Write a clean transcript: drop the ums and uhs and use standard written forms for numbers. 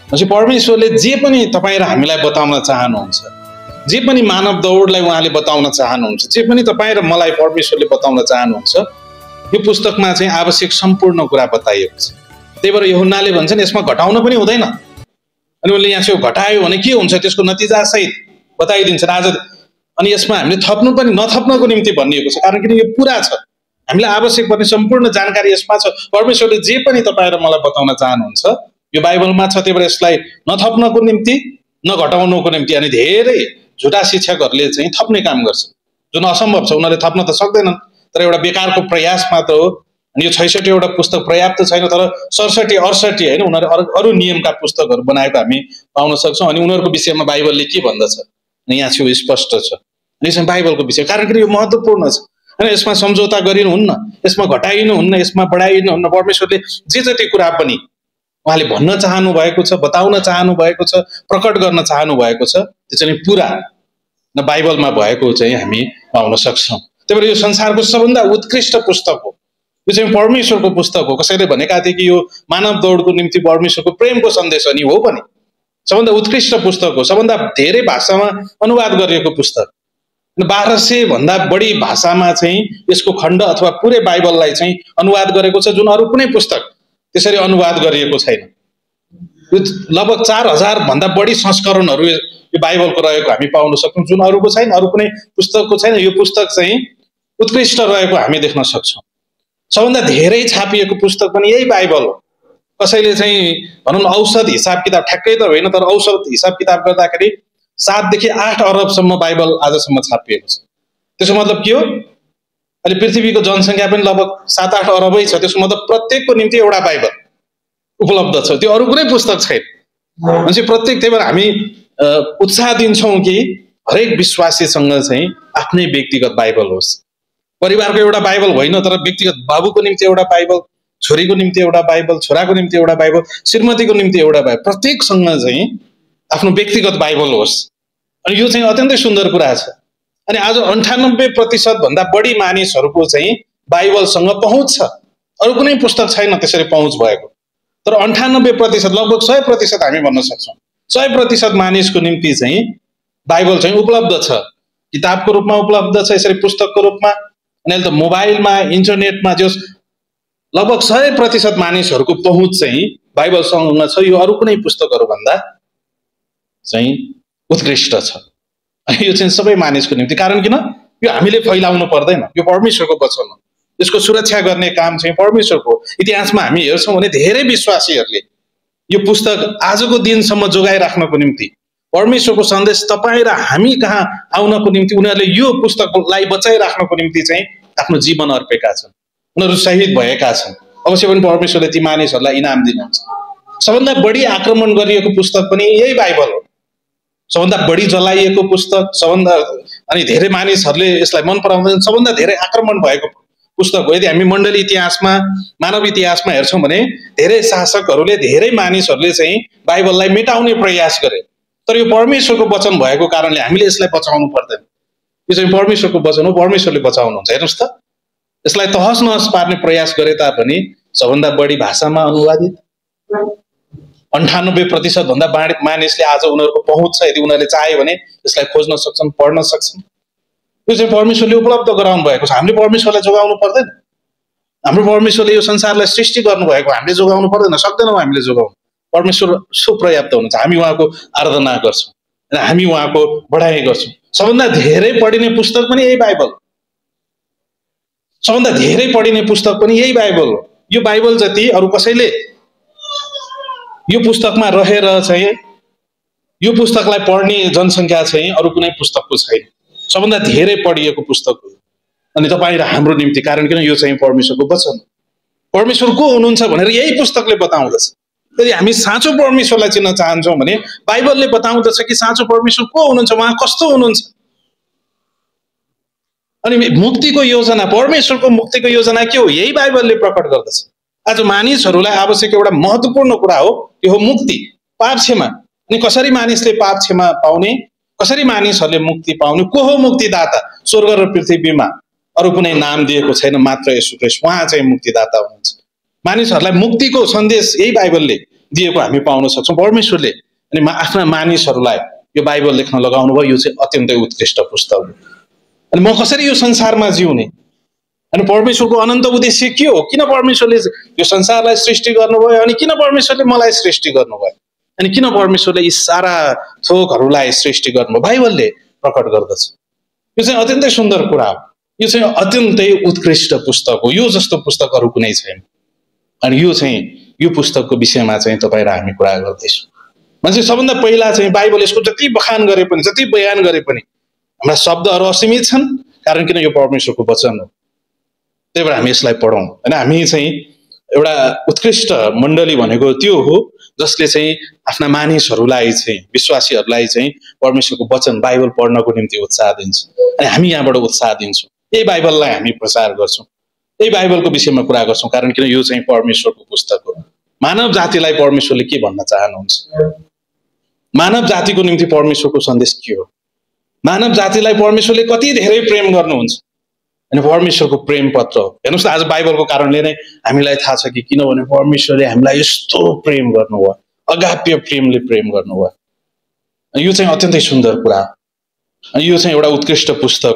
भनेपछि परमेश्वरले जे पनि तपाईँ र हामीलाई बताउन चाहनुहुन्छ, जे पनि मानव दौडलाई उहाँले बताउन चाहनुहुन्छ, जे पनि तपाईँ र मलाई परमेश्वरले बताउन चाहनुहुन्छ, यो पुस्तकमा चाहिँ आवश्यक सम्पूर्ण कुरा बताइएको छ। त्यही भएर यूहन्नाले भन्छन् यसमा घटाउन पनि हुँदैन। अनि उनले यहाँ चाहिँ घटायो भने के हुन्छ त्यसको नतिजा सहित बताइदिन्छन् आज। अनि यसमा हामीले थप्नु पनि नथप्नको निम्ति भनिएको छ, कारण किन यो पुरा छ। हामीलाई आवश्यक पर्ने सम्पूर्ण जानकारी यसमा छ। परमेश्वरले जे पनि तपाईँ र मलाई बताउन चाहनुहुन्छ यो बाइबलमा छ। त्यही भएर यसलाई नथप्नको निम्ति नघटाउनको निम्ति अनि धेरै झुटा शिक्षकहरूले चाहिँ थप्ने काम गर्छन्, जुन असम्भव छ। उनीहरूले थप्न त सक्दैनन्, तर एउटा बेकारको प्रयास मात्र हो। अनि यो 66 वटा पुस्तक पर्याप्त छैन, तर 67 68 होइन उनीहरू अरू नियमका पुस्तकहरू बनाएको हामी पाउन सक्छौँ। अनि उनीहरूको विषयमा बाइबलले के भन्दछ यहाँ चाहिँ स्पष्ट छ। यसमा बाइबलको विषय, कारण किन यो महत्त्वपूर्ण छ। होइन यसमा सम्झौता गरिनुहुन्न, यसमा घटाइनुहुन्न, यसमा बढाइनुहुन्न। परमेश्वरले जे जति कुरा पनि उहाँले भन्न चाहनु भएको छ, बताउन चाहनु भएको छ, प्रकट गर्न चाहनु भएको छ, त्यो चाहिँ पुरा न बाइबलमा भएको चाहिँ हामी पाउन सक्छौँ। त्यही भएर यो संसारको सबभन्दा उत्कृष्ट पुस्तक हो। यो चाहिँ परमेश्वरको पुस्तक हो। कसैले भनेका थिए कि यो मानव दौडको निम्ति परमेश्वरको प्रेमको सन्देश हो, नि हो पनि। सबभन्दा उत्कृष्ट पुस्तक हो, सबभन्दा धेरै भाषामा अनुवाद गरिएको पुस्तक। 1200 भन्दा बढी भाषामा चाहिँ यसको खण्ड अथवा पुरै बाइबललाई चाहिँ अनुवाद गरेको छ, जुन अरू कुनै पुस्तक त्यसरी अनुवाद गरिएको छैन। यो लगभग 4000 भन्दा बढी संस्करणहरू यो बाइबलको रहेको हामी पाउन सक्छौँ, जुन अरूको छैन, अरू कुनै पुस्तकको छैन। यो पुस्तक चाहिँ उत्कृष्ट रहेको हामी देख्न सक्छौँ। सबभन्दा धेरै छापिएको पुस्तक पनि यही बाइबल हो। कसैले चाहिँ भनौँ औसत हिसाब किताब, ठ्याक्कै त होइन, तर औसत हिसाब किताब गर्दाखेरि 7 देखि 8 अरबसम्म बाइबल आजसम्म छापिएको छ। त्यसको मतलब के हो? अहिले पृथ्वीको जनसङ्ख्या पनि लगभग 7-8 अरबै छ। त्यसको मतलब प्रत्येकको निम्ति एउटा बाइबल उपलब्ध छ, त्यो अरू कुनै पुस्तक छैन। भनेपछि प्रत्येक, त्यही भएर हामी उत्साह दिन्छौँ कि हरेक विश्वासीसँग चाहिँ आफ्नै व्यक्तिगत बाइबल होस्। परिवारको एउटा बाइबल होइन, तर व्यक्तिगत बाबुको निम्ति एउटा बाइबल, छोरीको निम्ति एउटा बाइबल, छोराको निम्ति एउटा बाइबल, श्रीमतीको निम्ति एउटा बाइबल, प्रत्येकसँग चाहिँ आफ्नो व्यक्तिगत बाइबल होस्। अनि यो चाहिँ अत्यन्तै सुन्दर कुरा छ। अनि आज 98% भन्दा बढी मानिसहरूको चाहिँ बाइबलसँग पहुँच छ। अरू कुनै पुस्तक छैन त्यसरी पहुँच भएको। तर 98% लगभग 100% हामी भन्न सक्छौँ 100% मानिसको निम्ति चाहिँ बाइबल चाहिँ उपलब्ध छ, किताबको रूपमा उपलब्ध छ, यसरी पुस्तकको रूपमा। अनि अहिले त मोबाइलमा, इन्टरनेटमा जो लगभग 100% मानिसहरूको पहुँच चाहिँ बाइबलसँग छ। यो अरू कुनै पुस्तकहरू भन्दा चाहिँ उत्कृष्ट छ। यो चाहिँ सबै मानिसको निम्ति, कारण किन यो हामीले फैलाउनु पर्दैन, यो परमेश्वरको वचन हो। यसको सुरक्षा गर्ने काम चाहिँ परमेश्वरको। इतिहासमा हामी हेर्छौँ भने धेरै विश्वासीहरूले यो पुस्तक आजको दिनसम्म जोगाइराख्नको निम्ति, परमेश्वरको सन्देश तपाईँ र हामी कहाँ आउनको निम्ति उनीहरूले यो पुस्तकलाई बचाइराख्नको निम्ति चाहिँ आफ्नो जीवन अर्पेका छन्। उनीहरू शहीद भएका छन्। अवश्य पनि परमेश्वरले ती मानिसहरूलाई इनाम दिनुहुन्छ। सबभन्दा बढी आक्रमण गरिएको पुस्तक पनि यही बाइबल हो। सबभन्दा बढी जलाइएको पुस्तक, सबभन्दा अनि धेरै मानिसहरूले यसलाई मन पराउँदैनन्, सबभन्दा धेरै आक्रमण भएको पुस्तक हो। यदि हामी मण्डली इतिहासमा, मानव इतिहासमा हेर्छौँ भने धेरै शासकहरूले, धेरै मानिसहरूले चाहिँ बाइबललाई मेटाउने प्रयास गरे। तर यो परमेश्वरको वचन भएको कारणले हामीले यसलाई बचाउनु पर्दैन। यो चाहिँ परमेश्वरको वचन हो, परमेश्वरले बचाउनुहुन्छ। हेर्नुहोस् त, यसलाई तहस नहस पार्ने प्रयास गरे तापनि सबभन्दा बढी भाषामा अनुवादित, 98% भन्दा बढी मानिसले आज उनीहरूको पहुँच छ। यदि उनीहरूले चाहे भने यसलाई खोज्न सक्छन्, पढ्न सक्छन्। यो चाहिँ परमेश्वरले उपलब्ध गराउनु भएको छ। हामीले परमेश्वरलाई जोगाउनु पर्दैन। हाम्रो परमेश्वरले यो संसारलाई सृष्टि गर्नुभएको, हामीले जोगाउनु पर्दैन, सक्दैनौँ हामीले जोगाउनु। परमेश्वर सुपर्याप्त हुनुहुन्छ। हामी उहाँको आराधना गर्छौँ र हामी उहाँको बढाइ गर्छौँ। सबभन्दा धेरै पढिने पुस्तक पनि यही बाइबल, सबभन्दा धेरै पढिने पुस्तक पनि यही बाइबल हो। यो बाइबल जति अरू कसैले यो पुस्तकमा रहेर चाहिँ यो पुस्तकलाई पढ्ने जनसङ्ख्या चाहिँ अरू कुनै पुस्तकको छैन। सबभन्दा धेरै पढिएको पुस्तक हो। अनि तपाईँ र हाम्रो निम्ति, कारण किन यो चाहिँ परमेश्वरको वचन हो। परमेश्वर को हुनुहुन्छ भनेर यही पुस्तकले बताउँदछ। यदि हामी साँचो परमेश्वरलाई चिन्न चाहन्छौँ भने बाइबलले बताउँदछ कि साँचो परमेश्वर को हुनुहुन्छ, उहाँ कस्तो हुनुहुन्छ। अनि मुक्तिको योजना, परमेश्वरको मुक्तिको योजना के हो, यही बाइबलले प्रकट गर्दछ। आज मानिसहरूलाई आवश्यक एउटा महत्त्वपूर्ण कुरा हो, त्यो हो मुक्ति, पाप क्षमा। अनि कसरी मानिसले पाप क्षमा पाउने, कसरी मानिसहरूले मुक्ति पाउने, को हो मुक्तिदाता? स्वर्ग र पृथ्वीमा अरू कुनै नाम दिएको छैन, मात्र येशू ख्रीष्ट, उहाँ चाहिँ मुक्तिदाता हुनुहुन्छ। मानिसहरूलाई मुक्तिको सन्देश यही बाइबलले दिएको हामी पाउन सक्छौँ। परमेश्वरले अनि आफ्ना मानिसहरूलाई यो बाइबल लेख्न लगाउनु भयो। यो चाहिँ अत्यन्तै उत्कृष्ट पुस्तक हो। अनि म कसरी यो संसारमा जिउने, अनि परमेश्वरको अनन्त उद्देश्य के हो, किन परमेश्वरले यो संसारलाई सृष्टि गर्नुभयो, अनि किन परमेश्वरले मलाई सृष्टि गर्नुभयो, अनि किन परमेश्वरले यी सारा थोकहरूलाई सृष्टि गर्नुभयो, बाइबलले प्रकट गर्दछ। यो चाहिँ अत्यन्तै सुन्दर कुरा हो। यो चाहिँ अत्यन्तै उत्कृष्ट पुस्तक हो। यो जस्तो पुस्तक अरू कुनै छैन। अनि यो पुस्तकको विषयमा चाहिँ तपाईँ र हामी कुरा गर्दैछौँ। मान्छे सबभन्दा पहिला चाहिँ बाइबल यसको जति बखान गरे पनि, जति बयान गरे पनि हाम्रा शब्दहरू असीमित छन्, कारण किन यो परमेश्वरको वचन हो। त्यही भएर हामी यसलाई पढौँ। होइन, हामी चाहिँ एउटा उत्कृष्ट मण्डली भनेको त्यो हो जसले चाहिँ आफ्ना मानिसहरूलाई चाहिँ, विश्वासीहरूलाई चाहिँ परमेश्वरको वचन बाइबल पढ्नको निम्ति उत्साह दिन्छ। अनि हामी यहाँबाट उत्साह दिन्छौँ। यही बाइबललाई हामी प्रचार गर्छौँ, यही बाइबलको विषयमा कुरा गर्छौँ, कारण किन यो चाहिँ परमेश्वरको पुस्तक हो। मानव जातिलाई परमेश्वरले के भन्न चाहनुहुन्छ, मानव जातिको निम्ति परमेश्वरको सन्देश के हो, मानव जातिलाई परमेश्वरले कति धेरै प्रेम गर्नुहुन्छ, अनि परमेश्वरको प्रेम पत्र हो। हेर्नुहोस् न, आज बाइबलको कारणले नै हामीलाई थाहा छ कि किनभने परमेश्वरले हामीलाई यस्तो प्रेम गर्नुभयो, अगाप्य प्रेमले प्रेम गर्नुभयो। यो चाहिँ अत्यन्तै सुन्दर कुरा हो। यो चाहिँ एउटा उत्कृष्ट पुस्तक